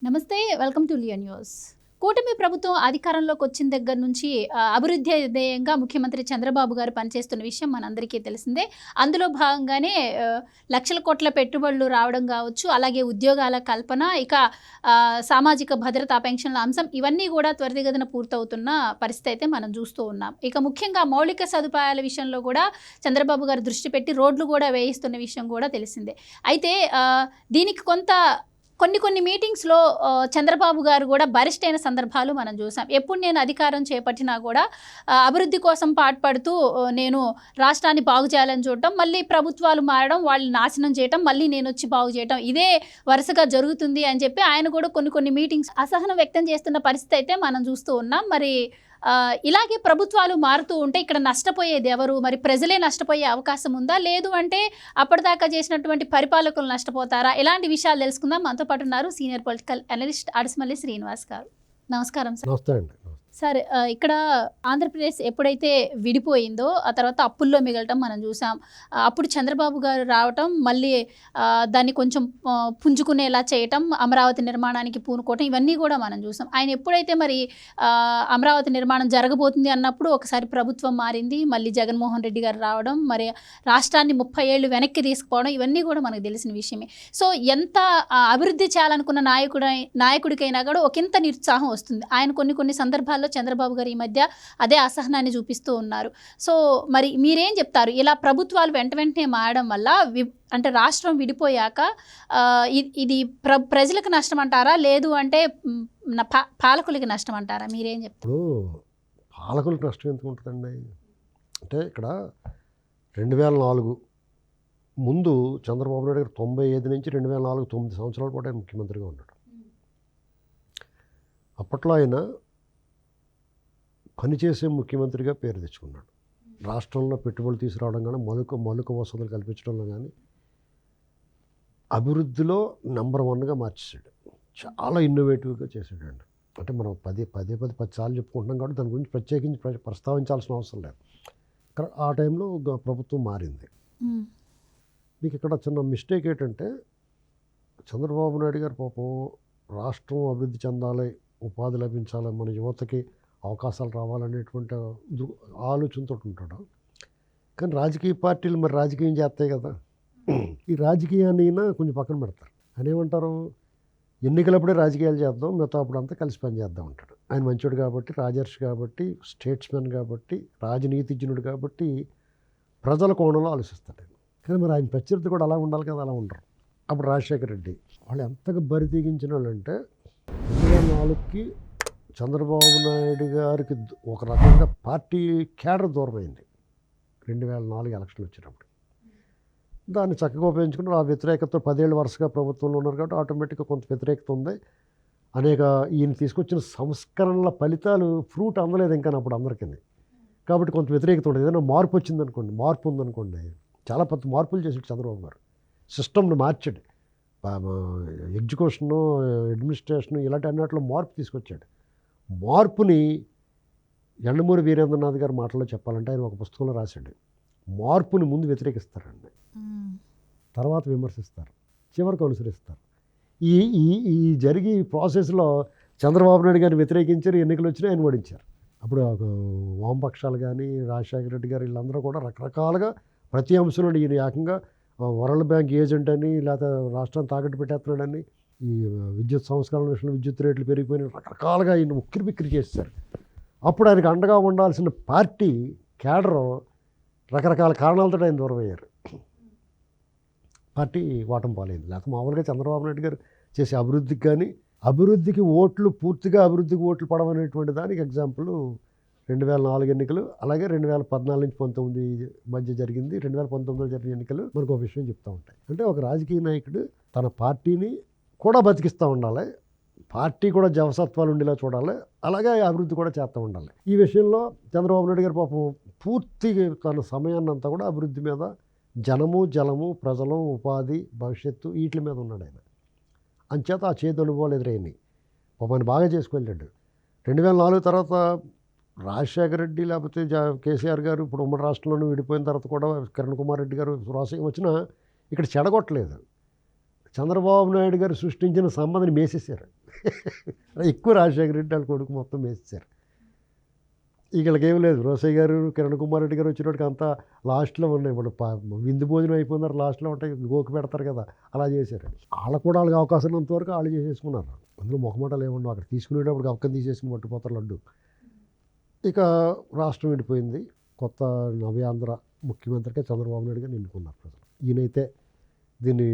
నమస్తే. Welcome to Leo news. కూటమి ప్రభుత్వం అధికారంలోకి వచ్చిన దగ్గర నుంచి అభివృద్ధి ధ్యేయంగా ముఖ్యమంత్రి చంద్రబాబు గారు పనిచేస్తున్న విషయం మనందరికీ తెలిసిందే. అందులో భాగంగానే లక్షల కోట్ల పెట్టుబడులు రావడం కావచ్చు, అలాగే ఉద్యోగాల కల్పన, ఇక సామాజిక భద్రతా పెన్షన్ల అంశం ఇవన్నీ కూడా త్వరితగతిన పూర్తవుతున్న పరిస్థితి అయితే మనం చూస్తూ ఉన్నాం. ఇక ముఖ్యంగా మౌలిక సదుపాయాల విషయంలో కూడా చంద్రబాబు గారు దృష్టి పెట్టి రోడ్లు కూడా వేయిస్తున్న విషయం కూడా తెలిసిందే. అయితే దీనికి కొన్ని మీటింగ్స్లో చంద్రబాబు గారు కూడా బరిష్టైన సందర్భాలు మనం చూసాం. ఎప్పుడు నేను అధికారం చేపట్టినా కూడా అభివృద్ధి కోసం పాటుపడుతూ నేను రాష్ట్రాన్ని బాగు చేయాలని చూడటం, మళ్ళీ ప్రభుత్వాలు మారడం, వాళ్ళు నాశనం చేయటం, మళ్ళీ నేను వచ్చి బాగు చేయటం, ఇదే వరుసగా జరుగుతుంది అని చెప్పి ఆయన కూడా కొన్ని మీటింగ్స్ అసహనం వ్యక్తం చేస్తున్న పరిస్థితి అయితే మనం చూస్తూ ఉన్నాం. మరి ఇలాగే ప్రభుత్వాలు మారుతూ ఉంటే ఇక్కడ నష్టపోయేది ఎవరు? మరి ప్రజలే నష్టపోయే అవకాశం ఉందా? లేదు అంటే అప్పటిదాకా చేసినటువంటి పరిపాలకులు నష్టపోతారా? ఇలాంటి విషయాలు తెలుసుకుందాం. మనతో పాటు ఉన్నారు senior political analyst Adusumilli Srinivas గారు. నమస్కారం సార్. నమస్తే అండి. సార్, ఇక్కడ ఆంధ్రప్రదేశ్ ఎప్పుడైతే విడిపోయిందో ఆ తర్వాత అప్పుల్లో మిగలటం మనం చూసాం. అప్పుడు చంద్రబాబు గారు రావటం, మళ్ళీ దాన్ని కొంచెం పుంజుకునేలా చేయటం, అమరావతి నిర్మాణానికి పూనుకోవటం, ఇవన్నీ కూడా మనం చూసాం. ఆయన ఎప్పుడైతే మరి అమరావతి నిర్మాణం జరగబోతుంది అన్నప్పుడు ఒకసారి ప్రభుత్వం మారింది, మళ్ళీ జగన్మోహన్ రెడ్డి గారు రావడం, మరి రాష్ట్రాన్ని 30 ఏళ్ళు వెనక్కి తీసుకుపోవడం, ఇవన్నీ కూడా మనకు తెలిసిన విషయమే. సో ఎంత అభివృద్ధి చేయాలనుకున్న నాయకుడికైనా కూడా ఒకంత నిరుత్సాహం వస్తుంది. ఆయన కొన్ని సందర్భాల్లో చంద్రబాబు గారు ఈ మధ్య అదే అసహనాన్ని చూపిస్తూ ఉన్నారు. సో మరి మీరేం చెప్తారు? ఇలా ప్రభుత్వాలు వెంటనే మారడం వల్ల అంటే రాష్ట్రం విడిపోయాక ఇది ప్రజలకు నష్టం అంటారా, లేదు అంటే పాలకులకి నష్టం అంటారా? మీరేం చెప్తారు? పాలకులకు నష్టం ఎందుకు ఉంటుందండి? అంటే ఇక్కడ 2004 ముందు చంద్రబాబు నాయుడు గారు 95 నుంచి 2004 9 సంవత్సరాల పాటు ఆయన ముఖ్యమంత్రిగా ఉన్నాడు. అప్పట్లో ఆయన పనిచేసే ముఖ్యమంత్రిగా పేరు తెచ్చుకున్నాడు. రాష్ట్రంలో పెట్టుబడులు తీసుకురావడం కానీ, మౌలిక వసతులు కల్పించడంలో కానీ అభివృద్ధిలో నెంబర్ 1గా మార్చేసాడు. చాలా ఇన్నోవేటివ్గా చేసాడండి. అంటే మనం పదే 10 సార్లు చెప్పుకుంటున్నాం కాబట్టి దాని గురించి ప్రత్యేకించి ప్రస్తావించాల్సిన అవసరం లేదు. ఆ టైంలో ప్రభుత్వం మారింది. మీకు ఇక్కడ చిన్న మిస్టేక్ ఏంటంటే, చంద్రబాబు నాయుడు గారు పాపం రాష్ట్రం అభివృద్ధి చెందాలి, ఉపాధి లభించాలి, మన యువతకి అవకాశాలు రావాలనేటువంటి ఆలోచనతో ఉంటాడు. కానీ రాజకీయ పార్టీలు మరి రాజకీయం చేస్తాయి కదా, ఈ రాజకీయాన్ని కొంచెం పక్కన పెడతారు. అని ఏమంటారు, ఎన్నికలప్పుడే రాజకీయాలు చేద్దాం, మిగతా అప్పుడు అంతా కలిసి పని చేద్దాం అంటాడు. ఆయన మంచోడు కాబట్టి, రాజర్షి కాబట్టి, స్టేట్స్మెన్ కాబట్టి, రాజనీతిజ్ఞుడు కాబట్టి ప్రజల కోణంలో ఆలోచిస్తాడు. కానీ మరి ఆయన ప్రత్యర్థి కూడా అలా ఉండాలి కదా, అలా ఉండరు. అప్పుడు రాజశేఖర రెడ్డి వాళ్ళు ఎంతగా బరి తెగించిన వాళ్ళంటే 2004కి చంద్రబాబు నాయుడు గారికి ఒక రకంగా పార్టీ కేడర్ దూరమైంది. 2004 ఎలక్షన్లు వచ్చినప్పుడు దాన్ని చక్కగా ఉపయోగించుకుని ఆ వ్యతిరేకత 10 ఏళ్ళు వరుసగా ప్రభుత్వంలో ఉన్నారు కాబట్టి ఆటోమేటిక్గా కొంత వ్యతిరేకత ఉంది. ఈయన తీసుకొచ్చిన సంస్కరణల ఫలితాలు ఫ్రూట్ అందలేదు ఇంకా అప్పుడు అందరికీ, కాబట్టి కొంత వ్యతిరేకత ఉండదు. ఏదైనా మార్పు వచ్చిందనుకోండి, మార్పు ఉందనుకోండి, చాలా పెద్ద మార్పులు చేసాడు చంద్రబాబు గారు. సిస్టమ్ని మార్చాడు, ఎడ్యుకేషను, అడ్మినిస్ట్రేషను, ఇలాంటి అన్నింటిలో మార్పు తీసుకొచ్చాడు. మార్పుని యండమూరి వీరేంద్రనాథ్ గారి మాటల్లో చెప్పాలంటే ఆయన ఒక పుస్తకంలో రాశాడు, మార్పుని ముందు వ్యతిరేకిస్తారండి, తర్వాత విమర్శిస్తారు, చివరికి అనుసరిస్తారు. ఈ జరిగి ప్రాసెస్లో చంద్రబాబు నాయుడు గారిని వ్యతిరేకించారు, ఎన్నికలు వచ్చినా ఆయన ఓడించారు. అప్పుడు వామపక్షాలు కానీ, రాజశేఖర రెడ్డి గారు, వీళ్ళందరూ కూడా రకరకాలుగా ప్రతి అంశంలో ఈయన ఏకంగా వరల్డ్ బ్యాంక్ ఏజెంట్ అని, లేకపోతే రాష్ట్రాన్ని తాకట్టు పెట్టేస్తున్నాడని, ఈ విద్యుత్ సంస్కరణ విషయంలో విద్యుత్ రేట్లు పెరిగిపోయిన రకరకాలుగా ఆయన ఉక్కిరి చేస్తారు. అప్పుడు ఆయనకు అండగా ఉండాల్సిన పార్టీ కేడరు రకరకాల కారణాలతో ఆయన దూరం అయ్యారు. పార్టీ ఓటమి పాలైంది. లేకపోతే మామూలుగా చంద్రబాబు నాయుడు గారు చేసే అభివృద్ధికి కానీ, అభివృద్ధికి పూర్తిగా అభివృద్ధికి ఓట్లు పడవనేటువంటి దానికి ఎగ్జాంపుల్ 2004 ఎన్నికలు, అలాగే 2014 నుంచి 19 మధ్య జరిగింది. 2019లో జరిగిన ఎన్నికలు మనకు ఒక విషయం చెప్తూ ఉంటాయి. అంటే ఒక రాజకీయ నాయకుడు తన పార్టీని కూడా బతికిస్తూ ఉండాలి, పార్టీ కూడా జవసత్వాలు ఉండేలా చూడాలి, అలాగే అభివృద్ధి కూడా చేస్తూ ఉండాలి. ఈ విషయంలో చంద్రబాబు నాయుడు గారు పాపం పూర్తిగా తన సమయాన్ని అంతా కూడా అభివృద్ధి మీద, జనము, జలము, ప్రజలు, ఉపాధి, భవిష్యత్తు వీటి మీద ఉన్నాడు ఆయన. అంచేత ఆ చేదు అనుభవాలు ఎదురైనాయి. పాపని బాగా చేసుకెళ్ళాడు. 2004 తర్వాత రాజశేఖర రెడ్డి లేకపోతే కేసీఆర్ గారు ఇప్పుడు ఉమ్మడి రాష్ట్రంలోనూ విడిపోయిన తర్వాత కూడా కిరణ్ కుమార్ రెడ్డి గారు రాజకీయం వచ్చినా ఇక్కడ చెడగొట్టలేదు. చంద్రబాబు నాయుడు గారు సృష్టించిన సంబంధిని మేసేశారు. ఎక్కువ రాజశేఖర రెడ్డి వాళ్ళ కొడుకు మొత్తం మేసేశారు. వీళ్ళకేం లేదు. రోసయ్య గారు, కిరణ్ కుమార్ రెడ్డి గారు వచ్చినప్పటికి అంతా లాస్ట్లో ఉన్నాయి. ఇప్పుడు విందు భోజనం అయిపోయినారు, లాస్ట్లో ఉంటాయి గోకి పెడతారు కదా, అలా చేశారు. వాళ్ళకు కూడా వాళ్ళకి అవకాశం ఉన్నంత వరకు వాళ్ళు చేసేసుకున్నారు. అందులో మొహమాటాలు ఏమన్నా అక్కడ తీసుకునేటప్పుడు అక్కని తీసేసుకుని పట్టుకుపోతారు లడ్డు. ఇక రాష్ట్రం విడిపోయింది. కొత్త నవ్యాంధ్ర ముఖ్యమంత్రిగా చంద్రబాబు నాయుడు గారు ఎన్నుకున్నారు ప్రజలు. ఈయనైతే దీన్ని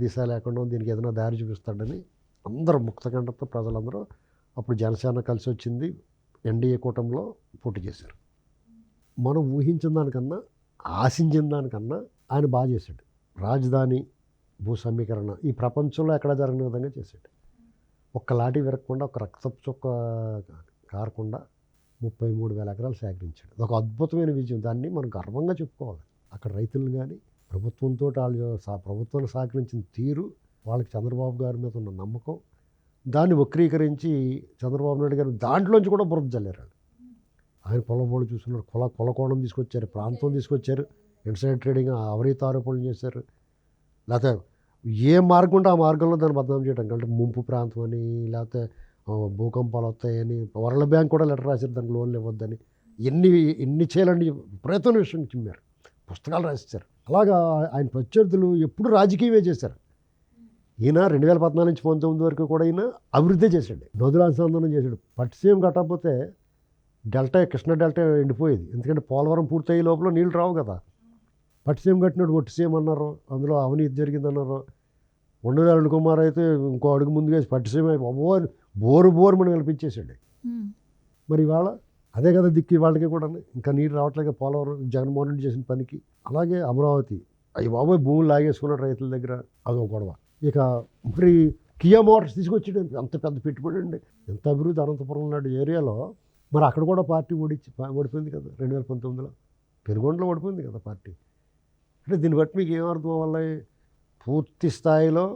దిశ లేకుండా దీనికి ఏదైనా దారి చూపిస్తాడని అందరూ ముక్తకంఠంతో ప్రజలందరూ అప్పుడు జనసేన కలిసి వచ్చింది, ఎన్డీఏ కూటమిలో పోటీ చేశారు. మనం ఊహించిన దానికన్నా, ఆశించిన దానికన్నా ఆయన బాగా చేశాడు. రాజధాని భూ సమీకరణ ఈ ప్రపంచంలో ఎక్కడా జరగని విధంగా చేశాడు. ఒక్క లాఠీ విరగకుండా, ఒక రక్తపు చుక్క కారకుండా 33,000 ఎకరాలు సేకరించాడు. ఒక అద్భుతమైన విజయం. దాన్ని మనం గర్వంగా చెప్పుకోవాలి. అక్కడ రైతులను కానీ ప్రభుత్వంతో వాళ్ళు ప్రభుత్వాన్ని సహకరించిన తీరు, వాళ్ళకి చంద్రబాబు గారి మీద ఉన్న నమ్మకం, దాన్ని వక్రీకరించి చంద్రబాబు నాయుడు గారు దాంట్లోంచి కూడా బురద జల్లారు. ఆయన పొలబోళ్ళు చూసుకున్నారు, కొలకోణం తీసుకొచ్చారు, ప్రాంతం తీసుకొచ్చారు, ఇన్సైడ్ ట్రేడింగ్ అవినీతి ఆరోపణలు చేశారు. లేకపోతే ఏ మార్గం ఉంటే ఆ మార్గంలో దాన్ని బదనాం చేయడం, అంటే ముంపు ప్రాంతం అని, లేకపోతే భూకంపాలు వస్తాయని, వరల్డ్ బ్యాంక్ కూడా లెటర్ రాశారు దానికి లోన్లు ఇవ్వద్దని. ఎన్ని చేయాలని ప్రయత్నం విషయం చిమ్మారు, పుస్తకాలు రాసిచ్చారు. అలాగా ఆయన ప్రత్యర్థులు ఎప్పుడు రాజకీయమే చేశారు. ఈయన 2014 నుంచి 19 వరకు కూడా ఈయన అభివృద్ధి చేశాడు, నదుల అనుసంధానం చేశాడు. పట్టిసీమ కట్టకపోతే డెల్టా, కృష్ణా డెల్టా ఎండిపోయేది. ఎందుకంటే పోలవరం పూర్తయ్యే లోపల నీళ్ళు రావు కదా. పట్టిసీమ కట్టినట్టు ఒట్టిసీమ అన్నారు, అందులో అవినీతి జరిగిందన్నారు. ఉండేది అరుణ్ కుమార్ అయితే ఇంకో అడుగు ముందుగా పట్టిసీమ బోరు మనం కల్పించేసాడు. మరి ఇవాళ అదే కదా దిక్కు వాళ్ళకి కూడా, ఇంకా నీరు రావట్లేదు పోలవరం జగన్మోహన్ రెడ్డి చేసిన పనికి. అలాగే అమరావతి, అవి బాబోయ్ భూములు లాగేసుకున్నాడు రైతుల దగ్గర, అదొక గొడవ. ఇక మరి కియా మోటార్స్ తీసుకొచ్చాడు, అంత పెద్ద పెట్టుబడి అండి, ఎంత అభివృద్ధి అనంతపురం లాంటి ఏరియాలో. మరి అక్కడ కూడా పార్టీ ఓడిపోయింది కదా 2019లో, పెనుగొండలో ఓడిపోయింది కదా పార్టీ. అంటే దీన్ని బట్టి మీకు ఏమర్థం వల్ల, పూర్తి స్థాయిలో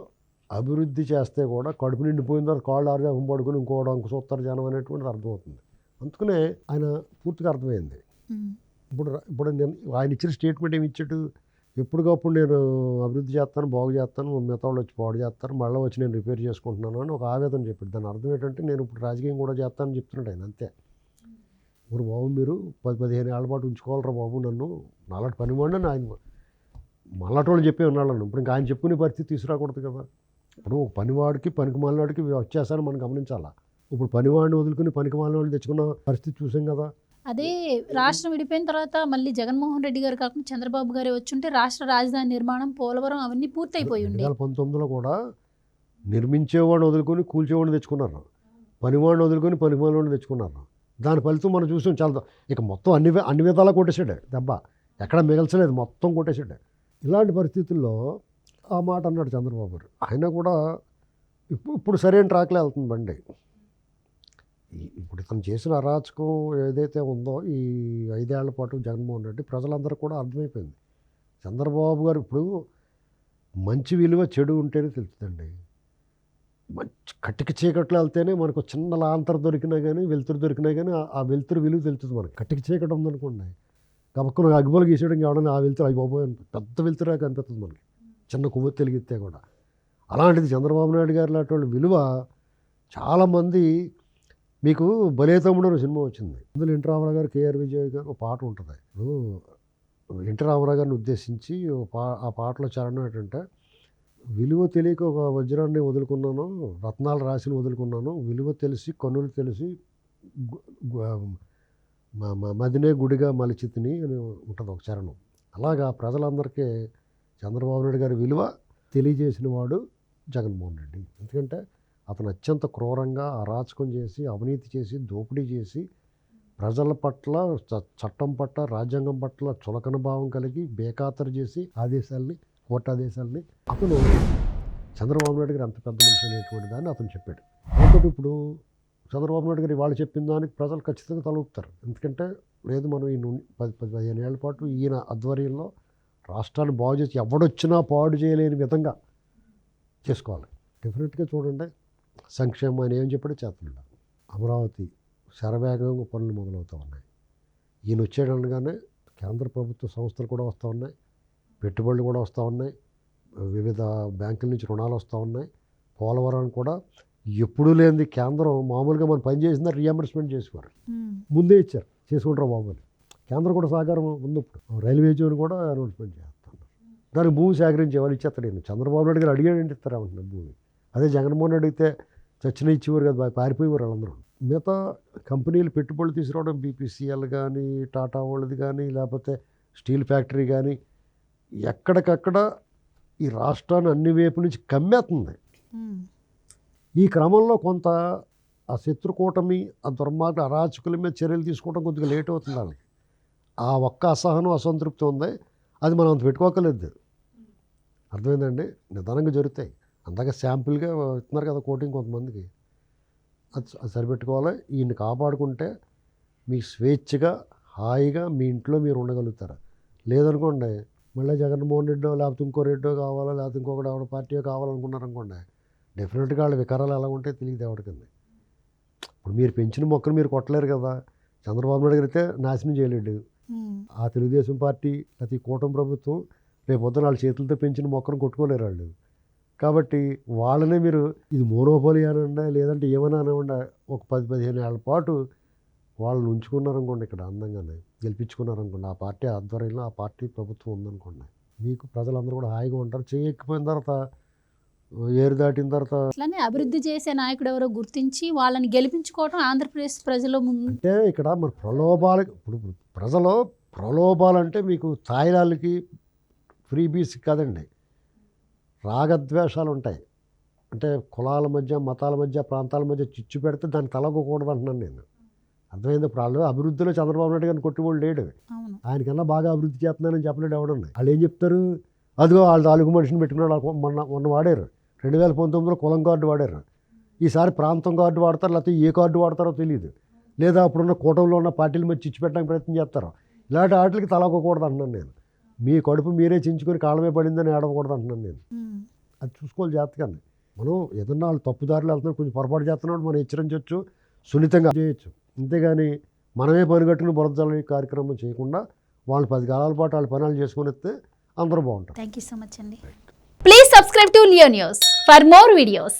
అభివృద్ధి చేస్తే కూడా కడుపు నిండిపోయిన తర్వాత కాళ్ళు ఆరుజాపం పడుకుని ఇంకోటి అంకు చూస్తారు జనం అనేటువంటిది అర్థమవుతుంది. అందుకనే ఆయన పూర్తిగా అర్థమైంది. ఇప్పుడు నేను ఆయన ఇచ్చిన స్టేట్మెంట్ ఏమి ఇచ్చాడు, ఎప్పటికప్పుడు నేను అభివృద్ధి చేస్తాను, బాగు చేస్తాను, మిగతా వాళ్ళు వచ్చి పాడు చేస్తారు, మళ్ళీ వచ్చి నేను రిపేర్ చేసుకుంటున్నాను అని ఒక ఆవేదన చెప్పాడు. దాని అర్థం ఏంటంటే నేను ఇప్పుడు రాజకీయం కూడా చేస్తానని చెప్తున్నాడు ఆయన. అంతే. ఇప్పుడు బాబు మీరు 10-15 ఏళ్ళ పాటు ఉంచుకోవాలరా బాబు నన్ను, నాలాంటి పని వాడిని ఆయన మళ్ళాటి వాళ్ళు చెప్పే ఉన్నాళ్ళను. ఇప్పుడు ఇంకా ఆయన చెప్పుకునే పరిస్థితి తీసుకురాకూడదు కదా. ఇప్పుడు ఒక పనివాడికి పనికి మాలినాడికి వచ్చేసారని మనం గమనించాలా. ఇప్పుడు పనివాడిని వదులుకుని పనికి మాలిన తెచ్చుకున్న పరిస్థితి చూసాం కదా. అదే రాష్ట్రం విడిపోయిన తర్వాత మళ్ళీ జగన్మోహన్ రెడ్డి గారు కాకుండా చంద్రబాబు గారే వచ్చుంటే రాష్ట్ర రాజధాని నిర్మాణం, పోలవరం అవన్నీ పూర్తయిపోయి ఉండే. 2019లో కూడా నిర్మించేవాడిని వదులుకొని కూల్చేవాడిని తెచ్చుకున్నారు, పనివాడిని వదులుకొని పనిమాలివాడిని తెచ్చుకున్నారు. దాని ఫలితం మనం చూసాం. చాలా ఇక మొత్తం అన్ని విధాలా కొట్టేసాడు దెబ్బ, ఎక్కడ మిగల్చలేదు, మొత్తం కొట్టేసాడు. ఇలాంటి పరిస్థితుల్లో ఆ మాట అన్నాడు చంద్రబాబు గారు. ఆయన కూడా ఇప్పుడు సరైన ట్రాక్లో వెళ్తుంది బండి. ఇప్పుడు ఇతను చేసిన అరాచకం ఏదైతే ఉందో ఈ 5 ఏళ్ల పాటు జగన్మోహన్ రెడ్డి, ప్రజలందరూ కూడా అర్థమైపోయింది. చంద్రబాబు గారు ఇప్పుడు మంచి విలువ చెడు ఉంటేనే తెలుస్తుందండి. మంచి కట్టిక చీకట్లో వెళ్తేనే మనకు చిన్న లాంతర్ దొరికినా కానీ, వెలుతురు దొరికినా కానీ ఆ వెలుతురు విలువ తెలుస్తుంది మనకి. కట్టిక చీకటి ఉందనుకోండి, గబక్కున అగ్గిపోలు గీసేయడం ఎవడన్నా ఆ వెలుతురు అయిపోయి పెద్ద వెలుతురా కనిపిస్తుంది మనకి, చిన్న కొవ్వొత్తి వెలిగితే కూడా. అలాంటిది చంద్రబాబు నాయుడు గారు లాంటి వాళ్ళ విలువ చాలామంది. మీకు భలే తమ్ముడు అనే సినిమా వచ్చింది, అందులో ఎన్టీ రామారావు గారు, కేఆర్ విజయ్ గారు ఒక పాట ఉంటుంది. ఇప్పుడు ఎన్టీ రామారావు గారిని ఉద్దేశించి ఆ పాటలో చరణం ఏంటంటే, విలువ తెలియక ఒక వజ్రాన్ని వదులుకున్నాను, రత్నాలు రాసిని వదులుకున్నాను, విలువ తెలిసి కన్నులు తెలిసి మదినే గుడిగా మలిచితిని అని ఉంటుంది ఒక చరణం. అలాగా ప్రజలందరికీ చంద్రబాబు నాయుడు గారి విలువ తెలియజేసిన వాడు జగన్మోహన్ రెడ్డి. ఎందుకంటే అతను అత్యంత క్రూరంగా అరాచకం చేసి, అవినీతి చేసి, దోపిడీ చేసి, ప్రజల పట్ల, చట్టం పట్ల, రాజ్యాంగం పట్ల చులకన భావం కలిగి బేఖాతరు చేసి కోర్టు ఆదేశాలని అతను చంద్రబాబు నాయుడు గారు అంత పెద్ద మనిషి అనేటువంటి దాన్ని అతను చెప్పాడు. కాబట్టి ఇప్పుడు చంద్రబాబు నాయుడు గారు వాళ్ళు చెప్పిన దానికి ప్రజలు ఖచ్చితంగా తలూపుతారు. ఎందుకంటే లేదు, మనం ఈ 10-15 ఏళ్ల పాటు ఈయన ఆధ్వర్యంలో రాష్ట్రాన్ని బాగు చేసి ఎవడొచ్చినా పాడు చేయలేని విధంగా చేసుకోవాలి. డెఫినెట్గా చూడండి, సంక్షేమం అని ఏం చెప్పాడో చేస్తున్నాడు. అమరావతి శరవేగంగా పనులు మొదలవుతూ ఉన్నాయి. ఈయన వచ్చేయడంగానే కేంద్ర ప్రభుత్వ సంస్థలు కూడా వస్తూ ఉన్నాయి, పెట్టుబడులు కూడా వస్తూ ఉన్నాయి, వివిధ బ్యాంకుల నుంచి రుణాలు వస్తూ ఉన్నాయి. పోలవరం కూడా ఎప్పుడూ లేనిది కేంద్రం మామూలుగా మనం పని చేసిన రీఎంబర్స్మెంట్ చేసేవారు, ముందే ఇచ్చారు చేసుకుంటారు బాబు అని. కేంద్రం కూడా సహకారం ఉంది. ఇప్పుడు రైల్వే జోన్ కూడా అనౌన్స్మెంట్ చేస్తున్నారు. దానికి భూమి సేకరించి వాళ్ళు ఇచ్చేస్తాడు. నేను చంద్రబాబు నాయుడు గారు అడిగాడంటే ఇస్తారేమంటున్నారు భూమి. అదే జగన్మోహన్ రెడ్డి అడిగితే చచ్చిన ఇచ్చేవారు కదా, పారిపోయేవారు వాళ్ళందరూ. మిగతా కంపెనీలు పెట్టుబడులు తీసుకురావడం బీపీసీఎల్ కానీ టాటా వాళ్ళది కానీ లేకపోతే స్టీల్ ఫ్యాక్టరీ కానీ ఎక్కడికక్కడ ఈ రాష్ట్రాన్ని అన్ని వైపు నుంచి కమ్మేస్తుంది. ఈ క్రమంలో కొంత ఆ శత్రుకూటమి, ఆ దుర్మార్గ అరాచకుల మీద చర్యలు తీసుకోవడం కొద్దిగా లేట్ అవుతుంది వాళ్ళకి. ఆ ఒక్క అసహనం, అసంతృప్తి ఉంది. అది మనం అంత పెట్టుకోకలేదు. అర్థమైందండి. నిదానంగా జరుగుతాయి. అందాక శాంపుల్గా ఇస్తున్నారు కదా కోటింగ్ కొంతమందికి, అది సరిపెట్టుకోవాలి. ఈయన్ని కాపాడుకుంటే మీ స్వేచ్ఛగా హాయిగా మీ ఇంట్లో మీరు ఉండగలుగుతారు. లేదనుకోండి మళ్ళీ జగన్మోహన్ రెడ్డో లేకపోతే ఇంకో రెడ్డో కావాలో లేకపోతే ఇంకొకటి ఎవడ పార్టీయో కావాలనుకున్నారనుకోండి, డెఫినెట్గా వాళ్ళ వికారాలు ఎలా ఉంటాయి తెలియదు ఎవరికింది. ఇప్పుడు మీరు పెంచిన మొక్కలు మీరు కొట్టలేరు కదా. చంద్రబాబు నాయుడు అయితే నాశనం చేయలేడు. ఆ తెలుగుదేశం పార్టీ లేకపోతే కూటమి ప్రభుత్వం రేపు పొద్దున వాళ్ళ చేతులతో పెంచిన మొక్కను కొట్టుకోలేరు వాళ్ళు. కాబట్టి వాళ్ళనే మీరు ఇది మోనోపోలి అనండి లేదంటే ఏమైనా అనండి, ఒక 10-15 ఏళ్ల పాటు వాళ్ళని ఉంచుకున్నారనుకోండి, ఇక్కడ అందంగానే గెలిపించుకున్నారనుకోండి, ఆ పార్టీ ఆధ్వర్యంలో ఆ పార్టీ ప్రభుత్వం ఉందనుకోండి, మీకు ప్రజలందరూ కూడా హాయిగా ఉంటారు. చేయకపోయిన తర్వాత ఏరు దాటిన తర్వాత అట్లానే అభివృద్ధి చేసే నాయకుడు ఎవరో గుర్తించి వాళ్ళని గెలిపించుకోవడం ఆంధ్రప్రదేశ్ ప్రజల ముందు. అంటే ఇక్కడ మన ప్రలోభాలు, ఇప్పుడు ప్రజలు ప్రలోభాలంటే మీకు తాయిలాలకి ఫ్రీబీస్కి కాదండి, రాగద్వేషాలు ఉంటాయి. అంటే కులాల మధ్య, మతాల మధ్య, ప్రాంతాల మధ్య చిచ్చు పెడితే దాన్ని తలగకూడదు అంటున్నాను నేను. అర్థమైంది. ఇప్పుడు వాళ్ళు అభివృద్ధిలో చంద్రబాబు నాయుడు గారిని కొట్టుకోళ్ళు లేడు. ఆయనకన్నా బాగా అభివృద్ధి చేస్తున్నానని చెప్పలేడు ఎవడన్నా. వాళ్ళు ఏం చెప్తారు, అదిగో వాళ్ళ తాలూకు మనిషిని పెట్టుకున్నాడు. మొన్న వాడారు 2019లో కులం కార్డు వాడారు. ఈసారి ప్రాంతం కార్డు వాడతారు, లేకపోతే ఏ కార్డు వాడతారో తెలియదు. లేదా అప్పుడున్న కూటమిలో ఉన్న పార్టీల మీద చిచ్చు పెట్టడానికి ప్రయత్నం చేస్తారు. ఇలాంటి వాటికి తలగకూడదు అంటున్నాను నేను. మీ కడుపు మీరే చించుకొని కాళ్ళమే పడిందని ఏడవకూడదు అంటున్నాను నేను. అది చూసుకోవాలి జాగ్రత్తగానే. మనం ఏదన్నా వాళ్ళు తప్పుదారులు వెళ్తున్నారు, కొంచెం పొరపాటు చేస్తున్నాడు, మనం హెచ్చరించవచ్చు, సున్నితంగా చేయొచ్చు. అంతేగాని మనమే పనిగట్టుకుని బురదజల్లి కార్యక్రమం చేయకుండా వాళ్ళు 10 కాలాల పాటు వాళ్ళ పనులు చేసుకుని వస్తే అందరూ బాగుంటారు. థ్యాంక్ యూ సో మచ్ అండి. Please subscribe to Leo news for more videos.